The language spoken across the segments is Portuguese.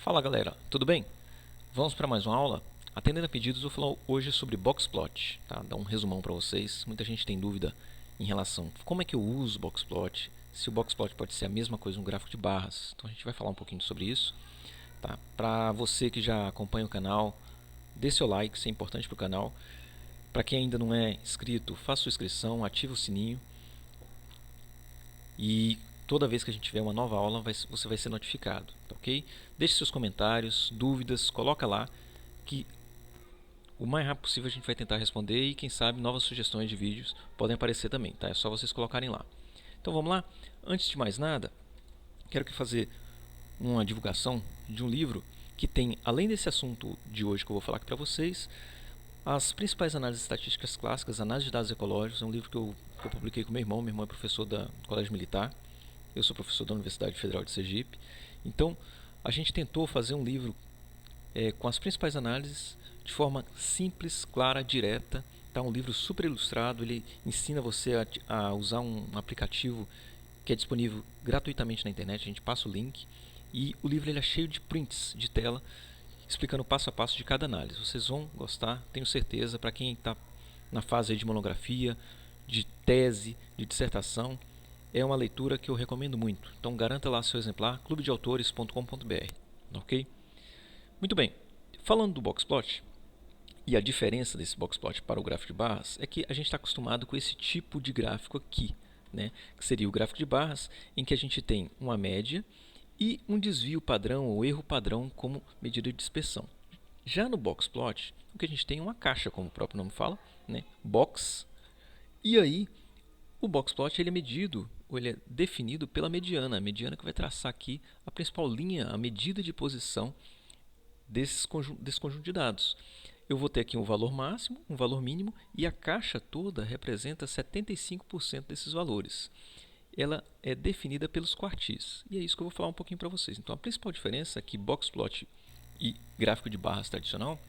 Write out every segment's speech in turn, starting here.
Fala galera, tudo bem? Vamos para mais uma aula? Atendendo a pedidos, eu vou falar hoje sobre Boxplot, tá? Dar um resumão para vocês. Muita gente tem dúvida em relação a como é que eu uso o Boxplot, se o Boxplot pode ser a mesma coisa no gráfico de barras. Então a gente vai falar um pouquinho sobre isso, tá? Para você que já acompanha o canal, dê seu like, isso é importante para o canal. Para quem ainda não é inscrito, faça sua inscrição, ative o sininho e toda vez que a gente tiver uma nova aula, você vai ser notificado, tá ok? Deixe seus comentários, dúvidas, coloca lá que o mais rápido possível a gente vai tentar responder e quem sabe novas sugestões de vídeos podem aparecer também, tá? É só vocês colocarem lá. Então vamos lá? Antes de mais nada, quero fazer uma divulgação de um livro que tem, além desse assunto de hoje que eu vou falar aqui para vocês, as principais análises estatísticas clássicas, análise de dados ecológicos. É um livro que eu publiquei com meu irmão é professor do Colégio Militar, eu sou professor da Universidade Federal de Sergipe. Então a gente tentou fazer um livro com as principais análises de forma simples, clara, direta. Tá um livro super ilustrado, ele ensina você a usar um aplicativo que é disponível gratuitamente na internet, a gente passa o link. E o livro ele é cheio de prints de tela, explicando passo a passo de cada análise. Vocês vão gostar, tenho certeza, para quem está na fase de monografia, de tese, de dissertação. É uma leitura que eu recomendo muito. Então garanta lá seu exemplar, clubedeautores.com.br, ok? Muito bem, falando do Boxplot, e a diferença desse Boxplot para o gráfico de barras é que a gente está acostumado com esse tipo de gráfico aqui, né? Que seria o gráfico de barras, em que a gente tem uma média e um desvio padrão ou erro padrão como medida de dispersão. Já no Boxplot, o que a gente tem é uma caixa, como o próprio nome fala, né? Box. E aí, o Boxplot ele é medido, ou ele é definido pela mediana. A mediana que vai traçar aqui a principal linha, a medida de posição desse conjunto de dados. Eu vou ter aqui um valor máximo, um valor mínimo, e a caixa toda representa 75% desses valores. Ela é definida pelos quartis, e é isso que eu vou falar um pouquinho para vocês. Então, a principal diferença é que Boxplot e gráfico de barras tradicional,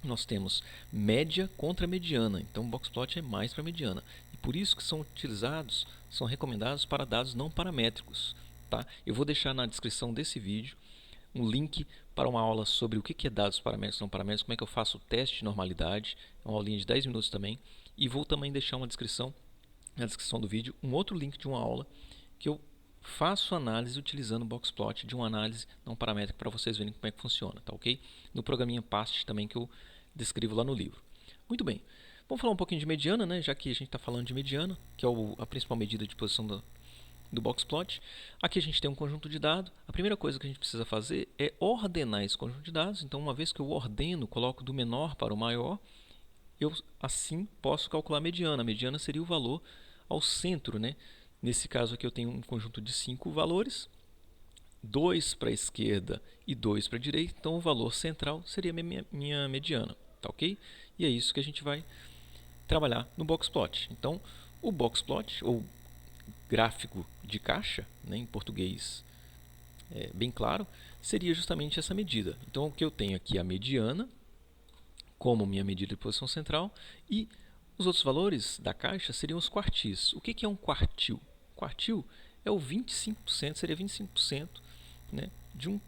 nós temos média contra mediana. Então, o Boxplot é mais para mediana. E por isso que são utilizados, são recomendados para dados não paramétricos. Tá? Eu vou deixar na descrição desse vídeo um link para uma aula sobre o que é dados paramétricos e não paramétricos, como é que eu faço o teste de normalidade, é uma aulinha de 10 minutos também, e vou também deixar na descrição do vídeo um outro link de uma aula que eu faço análise utilizando o Boxplot de uma análise não paramétrica para vocês verem como é que funciona, tá ok? No programinha PAST também que eu descrevo lá no livro. Muito bem, vamos falar um pouquinho de mediana, né? Já que a gente está falando de mediana, que é a principal medida de posição do Boxplot. Aqui a gente tem um conjunto de dados. A primeira coisa que a gente precisa fazer é ordenar esse conjunto de dados. Então, uma vez que eu ordeno, coloco do menor para o maior, eu assim posso calcular a mediana. A mediana seria o valor ao centro, né? Nesse caso aqui eu tenho um conjunto de 5 valores, 2 para a esquerda e 2 para a direita. Então, o valor central seria minha mediana, tá ok? E é isso que a gente vai trabalhar no Boxplot. Então, o Boxplot, ou gráfico de caixa, né, em português bem claro, seria justamente essa medida. Então, o que eu tenho aqui é a mediana como minha medida de posição central e os outros valores da caixa seriam os quartis. O que é um quartil? Quartil é o 25%, seria 25%, né, de um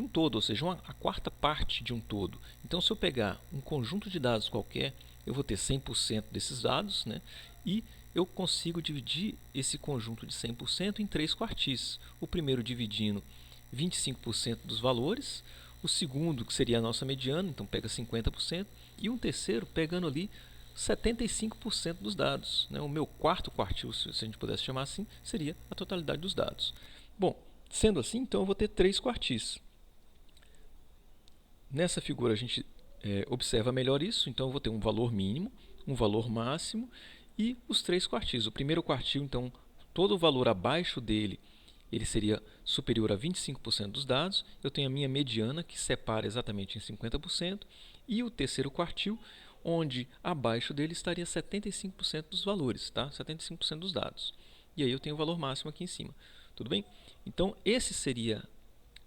todo, ou seja, a quarta parte de um todo. Então, se eu pegar um conjunto de dados qualquer, eu vou ter 100% desses dados, né, e eu consigo dividir esse conjunto de 100% em 3 quartis. O primeiro dividindo 25% dos valores, o segundo, que seria a nossa mediana, então pega 50%, e um terceiro pegando ali 75% dos dados, né? O meu quarto quartil, se a gente pudesse chamar assim, seria a totalidade dos dados. Bom, sendo assim, então eu vou ter 3 quartis. Nessa figura a gente observa melhor isso, então eu vou ter um valor mínimo, um valor máximo e os 3 quartis. O primeiro quartil, então, todo o valor abaixo dele, ele seria superior a 25% dos dados. Eu tenho a minha mediana, que separa exatamente em 50%, e o terceiro quartil, onde abaixo dele estaria 75% dos valores, tá? 75% dos dados. E aí eu tenho o valor máximo aqui em cima. Tudo bem? Então, esse seria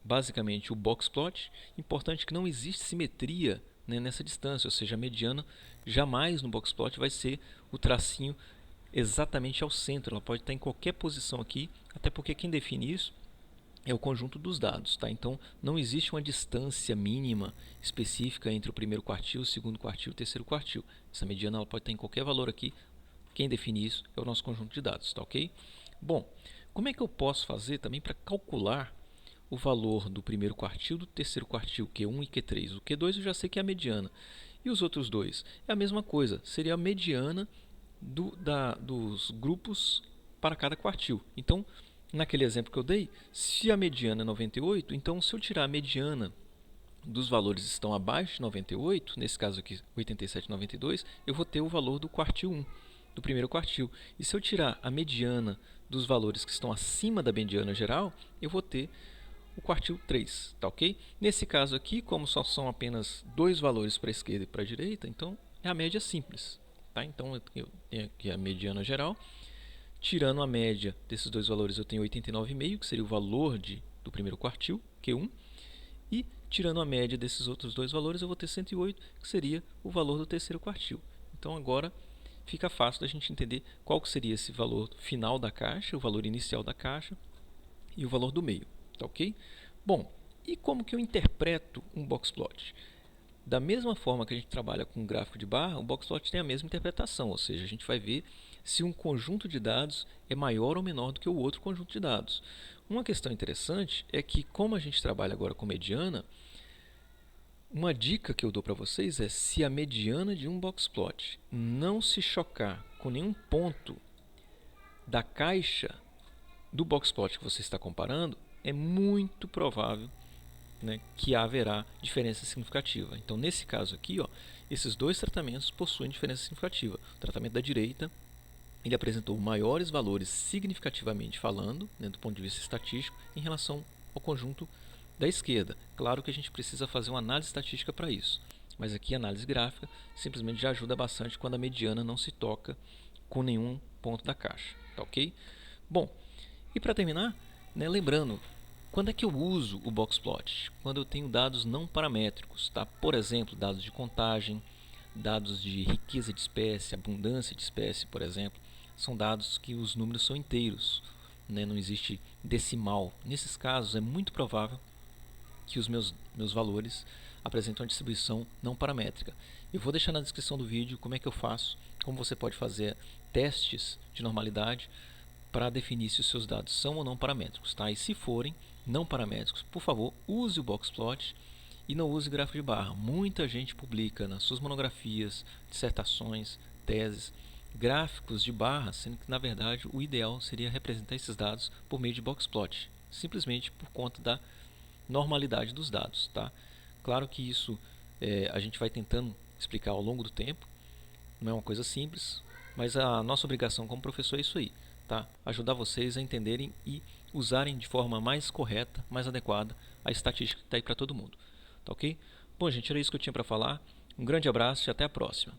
basicamente o Boxplot. Importante que não existe simetria, né, nessa distância, ou seja, a mediana jamais no Boxplot vai ser o tracinho exatamente ao centro. Ela pode estar em qualquer posição aqui, até porque quem define isso é o conjunto dos dados, tá? Então, não existe uma distância mínima específica entre o primeiro quartil, o segundo quartil e o terceiro quartil. Essa mediana ela pode estar em qualquer valor aqui. Quem define isso é o nosso conjunto de dados, tá ok? Bom, como é que eu posso fazer também para calcular o valor do primeiro quartil, do terceiro quartil, Q1 e Q3? O Q2 eu já sei que é a mediana. E os outros dois? É a mesma coisa, seria a mediana dos grupos para cada quartil. Então, naquele exemplo que eu dei, se a mediana é 98, então se eu tirar a mediana dos valores que estão abaixo de 98, nesse caso aqui 87,92, eu vou ter o valor do quartil 1, do primeiro quartil. E se eu tirar a mediana dos valores que estão acima da mediana geral, eu vou ter o quartil 3, tá ok? Nesse caso aqui, como só são apenas dois valores para a esquerda e para a direita, então é a média simples. Tá? Então eu tenho aqui a mediana geral. Tirando a média desses dois valores, eu tenho 89,5, que seria o valor do primeiro quartil, Q1. E tirando a média desses outros dois valores, eu vou ter 108, que seria o valor do terceiro quartil. Então agora fica fácil da gente entender qual que seria esse valor final da caixa, o valor inicial da caixa e o valor do meio. Tá ok? Bom, e como que eu interpreto um boxplot? Da mesma forma que a gente trabalha com gráfico de barra, o boxplot tem a mesma interpretação, ou seja, a gente vai ver se um conjunto de dados é maior ou menor do que o outro conjunto de dados. Uma questão interessante é que, como a gente trabalha agora com mediana, uma dica que eu dou para vocês é: se a mediana de um boxplot não se chocar com nenhum ponto da caixa do boxplot que você está comparando, é muito provável, né, que haverá diferença significativa. Então, nesse caso aqui, ó, esses dois tratamentos possuem diferença significativa. O tratamento da direita, ele apresentou maiores valores significativamente falando, né, do ponto de vista estatístico, em relação ao conjunto da esquerda. Claro que a gente precisa fazer uma análise estatística para isso, mas aqui a análise gráfica simplesmente já ajuda bastante quando a mediana não se toca com nenhum ponto da caixa. Tá ok? Bom, e para terminar, né, lembrando, quando é que eu uso o boxplot? Quando eu tenho dados não paramétricos, tá? Por exemplo, dados de contagem, dados de riqueza de espécie, abundância de espécie, por exemplo, são dados que os números são inteiros, né? Não existe decimal. Nesses casos, é muito provável que os meus valores apresentam uma distribuição não paramétrica. Eu vou deixar na descrição do vídeo como é que eu faço, como você pode fazer testes de normalidade para definir se os seus dados são ou não paramétricos. Tá? E se forem não paramétricos, por favor, use o boxplot e não use gráfico de barra. Muita gente publica nas suas monografias, dissertações, teses, gráficos de barra, sendo que, na verdade, o ideal seria representar esses dados por meio de boxplot, simplesmente por conta da normalidade dos dados. Tá? Claro que isso a gente vai tentando explicar ao longo do tempo, não é uma coisa simples, mas a nossa obrigação como professor é isso aí. Tá? Ajudar vocês a entenderem e usarem de forma mais correta, mais adequada a estatística que está aí para todo mundo. Tá ok? Bom, gente, era isso que eu tinha para falar. Um grande abraço e até a próxima.